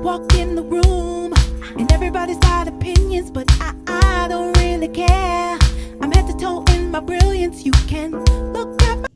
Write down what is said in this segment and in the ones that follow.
Walk in the room, and everybody's got opinions, but I don't really care. I'm head to toe in my brilliance. You can look up.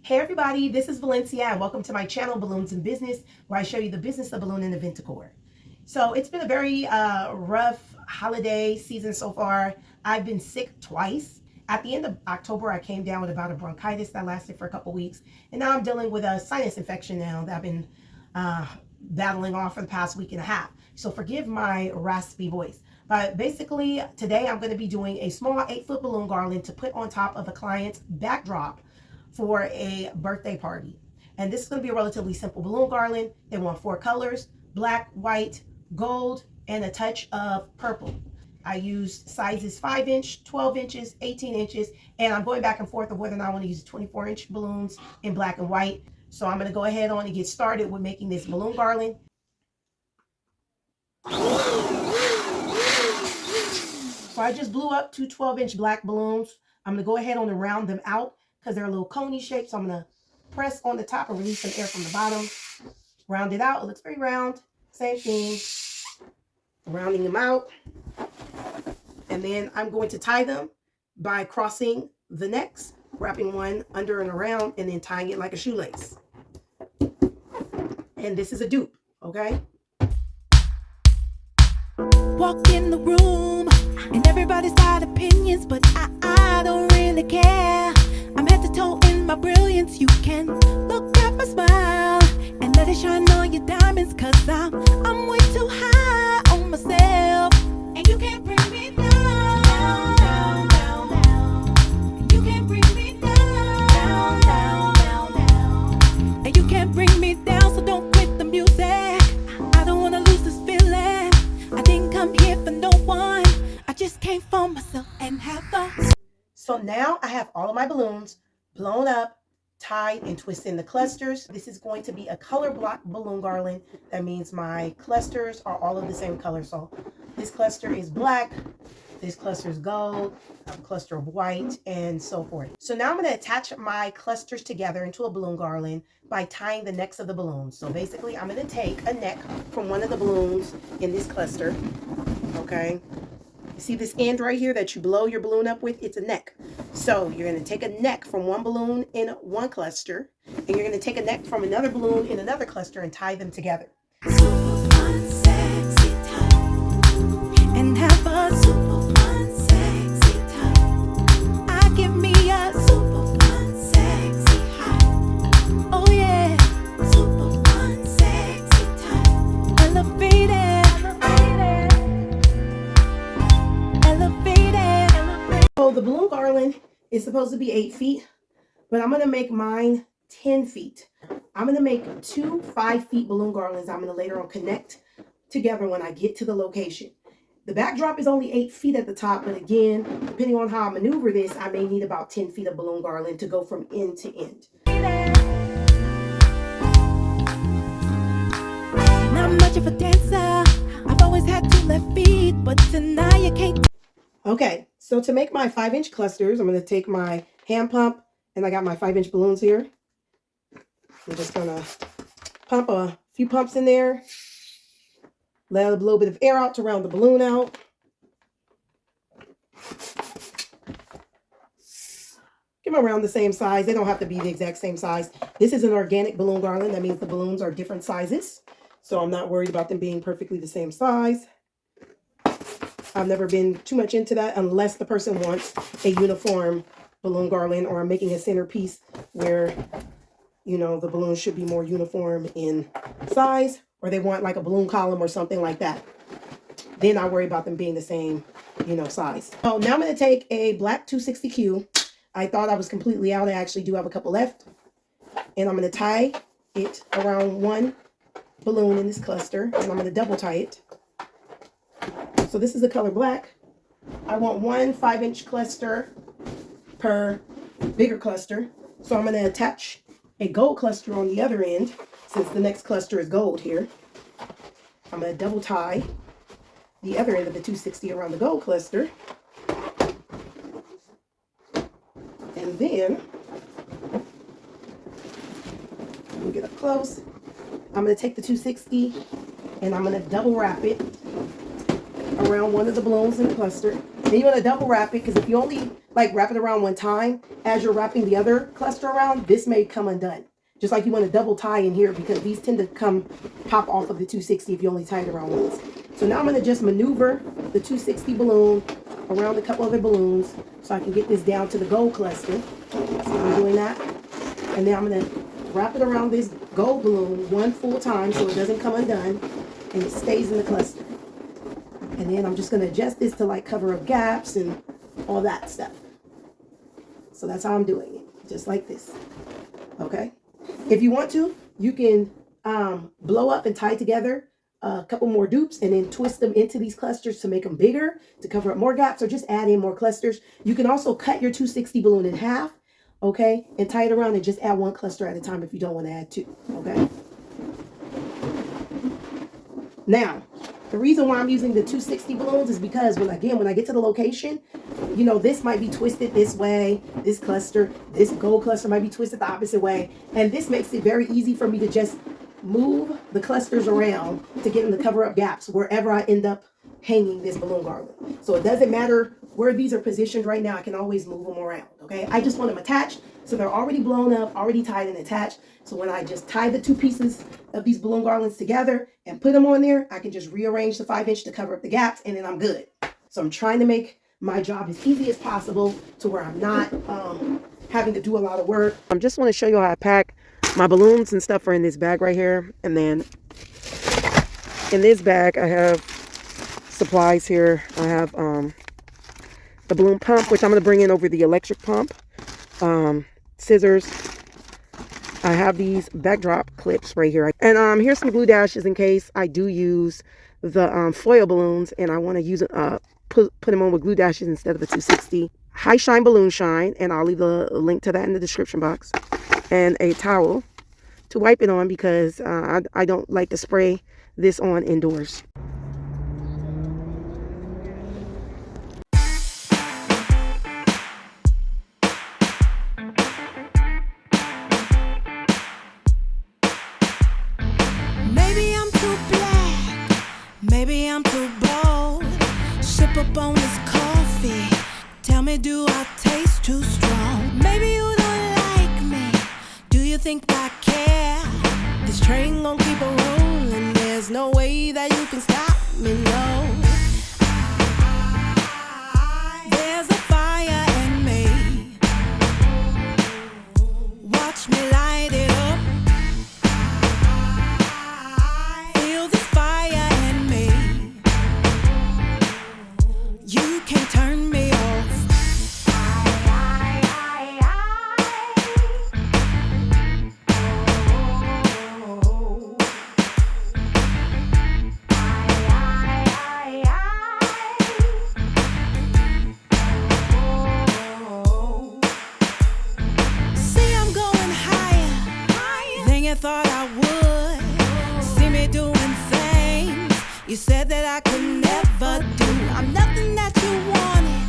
Hey everybody, this is Valencia and welcome to my channel Balloons in Business, where I show you the business of balloon and event decor. So it's been a very rough holiday season so far. I've been sick twice. At the end of October, I came down with about a bronchitis that lasted for a couple weeks, and now I'm dealing with a sinus infection now that I've been battling off for the past week and a half. So forgive my raspy voice. But basically, today I'm going to be doing a small 8-foot balloon garland to put on top of a client's backdrop for a birthday party. And this is going to be a relatively simple balloon garland. They want 4 colors: black, white, gold, and a touch of purple. I used sizes 5-inch, 12 inches, 18 inches, and I'm going back and forth of whether or not I want to use 24-inch balloons in black and white. So I'm going to go ahead on and get started with making this balloon garland. So I just blew up 2 12-inch black balloons. I'm going to go ahead on and round them out because they're a little coney shaped. So I'm going to press on the top and release some air from the bottom. Round it out. It looks pretty round. Same thing. Rounding them out. And then I'm going to tie them by crossing the necks, wrapping one under and around, and then tying it like a shoelace. And this is a dupe, okay? Walk in the room, and everybody's got opinions, but I don't really care. I'm head to toe in my brilliance. You can look at my smile and let it shine on your diamonds, cause I'm way too high on myself, and you can't bring me down, down, down, down. You can't bring me down, down, down, down, down. And you can't bring me down, so don't quit the music. I don't wanna lose this feeling. I didn't come here for no one. I just came for myself and have fun. So now I have all of my balloons blown up, tied, and twisted in the clusters. This is going to be a color block balloon garland. That means my clusters are all of the same color. So this cluster is black, this cluster is gold, a cluster of white, and so forth. So now I'm going to attach my clusters together into a balloon garland by tying the necks of the balloons. So basically, I'm going to take a neck from one of the balloons in this cluster, okay? You see this end right here that you blow your balloon up with? It's a neck. So you're going to take a neck from one balloon in one cluster, and you're going to take a neck from another balloon in another cluster and tie them together. Super fun, sexy time, and have a super fun, sexy time. I give me a super fun, sexy high. Oh yeah, super fun, sexy time. Elevated, elevated, elevated. So the balloon garland is supposed to be 8 feet, but I'm going to make mine 10 feet. I'm going to make 2 5-feet balloon garlands I'm going to later on connect together when I get to the location. The backdrop is only 8 feet at the top, but again, depending on how I maneuver this, I may need about 10 feet of balloon garland to go from end to end. Not much of a dancer. I've always had 2 left feet, but tonight you can't. Okay, so to make my 5-inch clusters, I'm going to take my hand pump, and I got my 5-inch balloons here. I'm just going to pump a few pumps in there. Let a little bit of air out to round the balloon out. Give them around the same size. They don't have to be the exact same size. This is an organic balloon garland. That means the balloons are different sizes. So I'm not worried about them being perfectly the same size. I've never been too much into that unless the person wants a uniform balloon garland, or I'm making a centerpiece where, you know, the balloon should be more uniform in size, or they want like a balloon column or something like that. Then I worry about them being the same, you know, size. So now I'm going to take a black 260Q. I thought I was completely out. I actually do have a couple left. And I'm going to tie it around one balloon in this cluster, and I'm going to double tie it. So this is the color black. I want 1 5-inch cluster per bigger cluster. So I'm going to attach a gold cluster on the other end, since the next cluster is gold here. I'm going to double tie the other end of the 260 around the gold cluster. And then, we'll get up close. I'm going to take the 260 and I'm going to double wrap it around one of the balloons in the cluster. Then you want to double wrap it, because if you only like wrap it around one time, as you're wrapping the other cluster around, this may come undone. Just like you want to double tie in here, because these tend to pop off of the 260 if you only tie it around once. So now I'm going to just maneuver the 260 balloon around a couple other balloons so I can get this down to the gold cluster. So I'm doing that. And then I'm going to wrap it around this gold balloon one full time so it doesn't come undone and it stays in the cluster. And then I'm just going to adjust this to like cover up gaps and all that stuff. So that's how I'm doing it, just like this. Okay. If you want to, you can blow up and tie together a couple more dupes and then twist them into these clusters to make them bigger, to cover up more gaps, or just add in more clusters. You can also cut your 260 balloon in half, okay, and tie it around and just add one cluster at a time if you don't want to add two, okay? Now, the reason why I'm using the 260 balloons is because when I get to the location, you know, this might be twisted this way, this cluster, this gold cluster might be twisted the opposite way. And this makes it very easy for me to just move the clusters around to get them to cover up gaps wherever I end up hanging this balloon garland. So it doesn't matter where these are positioned right now, I can always move them around, okay? I just want them attached, so they're already blown up, already tied and attached. So when I just tie the two pieces of these balloon garlands together and put them on there, I can just rearrange the 5-inch to cover up the gaps, and then I'm good. So I'm trying to make my job as easy as possible to where I'm not having to do a lot of work. I just want to show you how I pack. My balloons and stuff are in this bag right here. And then in this bag, I have supplies here. I have the balloon pump, which I'm going to bring in over the electric pump. Scissors. I have these backdrop clips right here. And here's some glue dashes in case I do use the foil balloons and I want to use put them on with glue dashes instead of a 260. High Shine Balloon Shine, and I'll leave the link to that in the description box. And a towel to wipe it on, because I don't like to spray this on indoors. Maybe I'm too black, maybe I'm too bold. Sip up on this coffee, tell me, do I taste too strong? Maybe you don't like me, do you think I care? This train gon' keep on rolling, there's no way that you can stop me, no. There's a fire in me, watch me light it up. Feel this fire in me, you can't turn me off. Thought I would see me doing things you said that I could never do. I'm nothing that you wanted,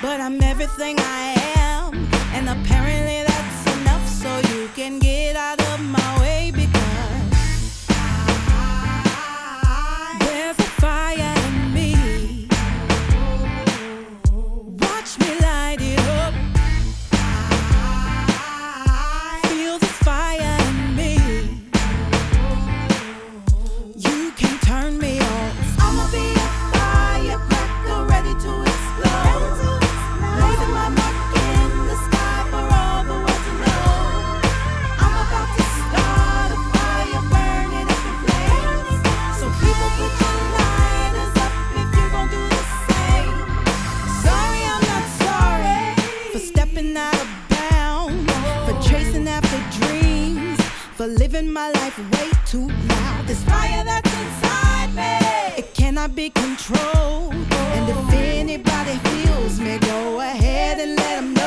but I'm everything I am, and apparently that's enough so you can get out of my way, because there's a fire in me, watch me light it up. Feel this fire in me, you can't turn me off. I'ma be a firecracker ready to explode, blazing my mark in the sky for all the world to know. I'm about to start a fire, burn it up in flames. So people, put your lighters up if you gon' do the same. Sorry, I'm not sorry for stepping out of bounds, for chasing after dreams, for living my life way too loud. This fire that's inside me, it cannot be controlled. And if anybody feels me, go ahead and let them know.